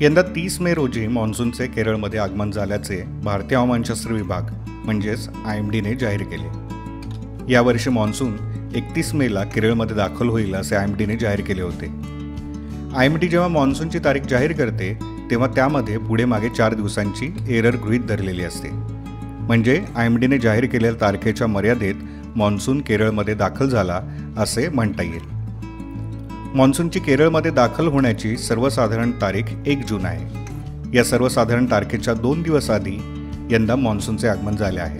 यंदा 30 मे रोजी मान्सूनचे केरळमध्ये आगमन झाल्याचे भारतीय हवामानशास्त्र विभाग म्हणजेच IMDने जाहीर केले। यावर्षी मान्सून 31 मेला केरळमध्ये दाखल होईल असे IMDने जाहीर केले होते। IMD जेव्हा मान्सूनची तारीख जाहीर करते तेव्हा त्यामध्ये पुढे मागे 4 दिवसांची एरर गृहीत धरलेली असते। म्हणजे IMDने जाहीर केलेल्या तारखेच्या मर्यादेत मान्सून केरळमध्ये दाखल झाला असे म्हणता येईल। मान्सूनची केरळमध्ये दाखल होण्याची सर्वसाधारण तारीख 1 जून आहे। या सर्वसाधारण तारखेच्या 2 दिवस आधी यंदा मान्सूनचे आगमन झाले आहे।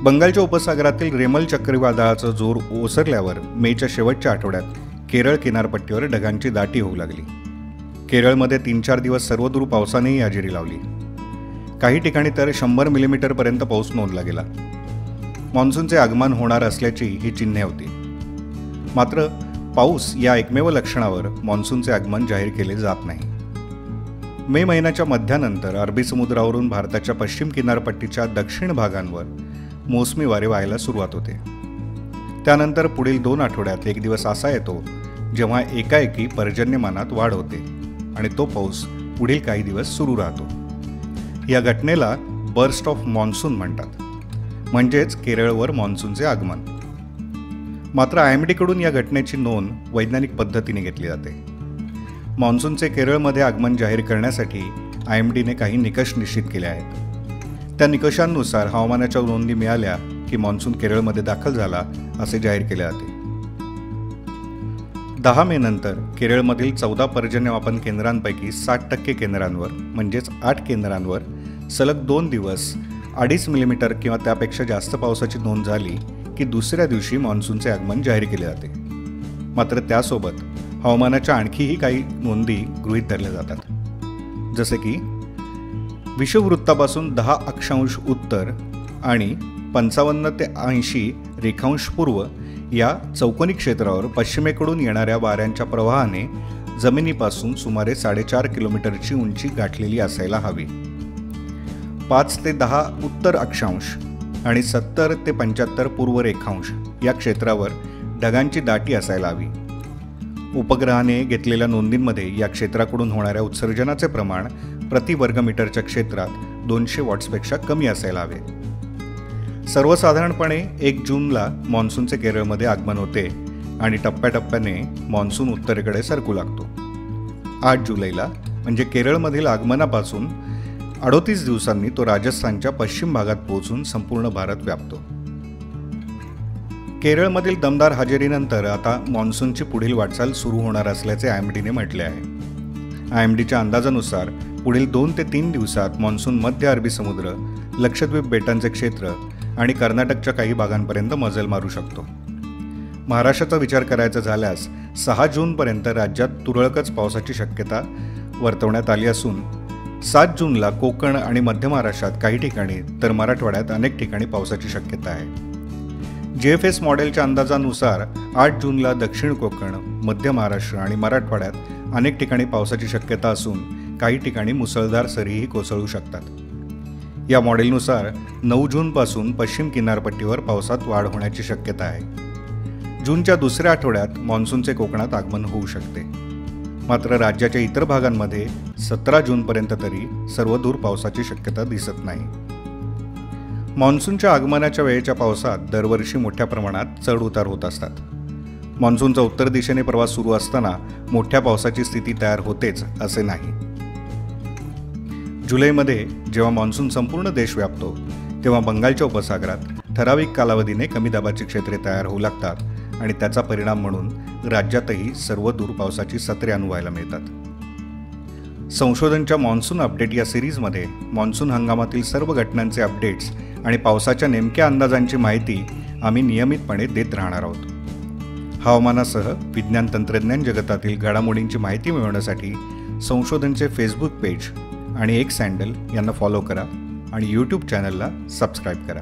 बंगालच्या उपसागरातील रेमल चक्रीवादळाचा जोर ओसरल्यावर मेच्या शेवटच्या आठवड्यात केरळ किनारपट्टीवर ढगांची दाटी होऊ लागली। केरळमध्ये 3-4 दिवस सर्वदूर पावसानेही हजेरी लावली। काही ठिकाणी तर 100 मिलीमीटरपर्यंत पाऊस नोंदला गेला। मान्सूनचे आगमन होणार असल्याची ही चिन्हे होती। मात्र पाऊस या एकमेव लक्षणावर मान्सूनचे आगमन जाहीर केले जात नाही। मे महिन्याच्या मध्यानंतर अरबी समुद्रावरून भारताच्या पश्चिम किनारपट्टीच्या दक्षिण भागांवर मोसमी वारे वाहायला सुरुवात होते। त्यानंतर पुढील 2 आठवड्यात एक दिवस असा येतो जेव्हा एकाएकी पर्जन्यमानात वाढ होते आणि तो पाऊस पुढील काही दिवस सुरू राहतो। या घटनेला बर्स्ट ऑफ मान्सून म्हणतात, म्हणजेच केरळवर मान्सूनचे आगमन। मात्र IMDकडून या घटनेची नोंद वैज्ञानिक पद्धतीने घेतली जाते। मान्सूनचे केरळमध्ये आगमन जाहीर करण्यासाठी IMDने काही निकष निश्चित केले आहेत। त्या निकषांनुसार हवामानाच्या नोंदी मिळाल्या की मान्सून केरळमध्ये दाखल झाला असे जाहीर केले जाते। 10 मे नंतर केरळमधील 14 पर्जन्यमापन केंद्रांपैकी 60% केंद्रांवर म्हणजेच 8 केंद्रांवर सलग 2 दिवस 2.5 मिलीमीटर किंवा त्यापेक्षा जास्त पावसाची नोंद झाली की दुसऱ्या दिवशी मान्सूनचे आगमन जाहीर केले जाते। मात्र त्यासोबत हवामानाच्या आणखीही काही नोंदी गृहीत धरल्या जातात, जसे की विषुववृत्तापासून 10 अक्षांश उत्तर आणि 55 ते 80 रेखांश पूर्व या चौकोनी क्षेत्रावर पश्चिमेकडून येणाऱ्या वाऱ्यांच्या प्रवाहाने जमिनीपासून सुमारे 4.5 किलोमीटरची उंची गाठलेली असायला हवी। 5 ते 10 उत्तर अक्षांश आणि 70 ते 75 पूर्व रेखांश या क्षेत्रावर ढगांची दाटी असायला हवी। उपग्रहाने घेतलेल्या नोंदींमध्ये या क्षेत्राकडून होणाऱ्या उत्सर्जनाचे प्रमाण प्रति वर्गमीटरच्या क्षेत्रात 200 वॉट्सपेक्षा कमी असायला हवे। सर्वसाधारणपणे 1 जूनला मान्सूनचे केरळमध्ये आगमन होते आणि टप्प्याटप्प्याने मान्सून उत्तरेकडे सरकू लागतो। 8 जुलैला म्हणजे केरळमधील आगमनापासून 38 दिवसांनी तो राजस्थानच्या पश्चिम भागात पोहोचून संपूर्ण भारत व्यापतो। केरळमधील दमदार हजेरीनंतर आता मान्सूनची पुढील वाटचाल सुरू होणार असल्याचे IMDने म्हटले आहे। IMDच्या अंदाजानुसार पुढील 2 ते 3 दिवसात मान्सून मध्य अरबी समुद्र, लक्षद्वीप बेटांचे क्षेत्र आणि कर्नाटकच्या काही भागांपर्यंत मजल मारू शकतो। महाराष्ट्राचा विचार करायचा झाल्यास 6 जूनपर्यंत राज्यात तुरळकच पावसाची शक्यता वर्तवण्यात आली असून 7 जूनला कोकण आणि मध्य महाराष्ट्रात काही ठिकाणी तर मराठवाड्यात अनेक ठिकाणी पावसाची शक्यता आहे। GFS मॉडेलच्या अंदाजानुसार 8 जूनला दक्षिण कोकण, मध्य महाराष्ट्र आणि मराठवाड्यात अनेक ठिकाणी पावसाची शक्यता असून काही ठिकाणी मुसळधार सरीही कोसळू शकतात। या मॉडेलनुसार 9 जूनपासून पश्चिम किनारपट्टीवर पावसात वाढ होण्याची शक्यता आहे। जूनच्या दुसऱ्या आठवड्यात मान्सूनचे कोकणात आगमन होऊ शकते। मात्र राज्याच्या इतर भागांमध्ये 17 जूनपर्यंत तरी सर्वदूर पावसाची शक्यता दिसत नाही। मान्सूनच्या आगमनाच्या वेळेच्या पावसात दरवर्षी मोठ्या प्रमाणात चढ उतार होत असतात। मान्सूनचा उत्तर दिशेने प्रवास सुरू असताना मोठ्या पावसाची स्थिती तयार होतेच असे नाही। जुलैमध्ये जेव्हा मान्सून संपूर्ण देश व्यापतो तेव्हा बंगालच्या उपसागरात ठराविक कालावधीने कमी दाबाची क्षेत्रे तयार होऊ लागतात आणि त्याचा परिणाम म्हणून राज्यातही सर्वदूर पावसाची सत्रे अनुभवायला मिळतात। संशोधनच्या मान्सून अपडेट या सिरीजमध्ये मान्सून हंगामातील सर्व घटनांचे अपडेट्स आणि पावसाच्या नेमक्या अंदाजांची माहिती आम्ही नियमितपणे देत राहणार आहोत। हवामानासह विज्ञान तंत्रज्ञान जगतातील घडामोडींची माहिती मिळवण्यासाठी संशोधनचे फेसबुक पेज आणि X हँडल यांना फॉलो करा आणि YouTube चॅनलला सबस्क्राईब करा।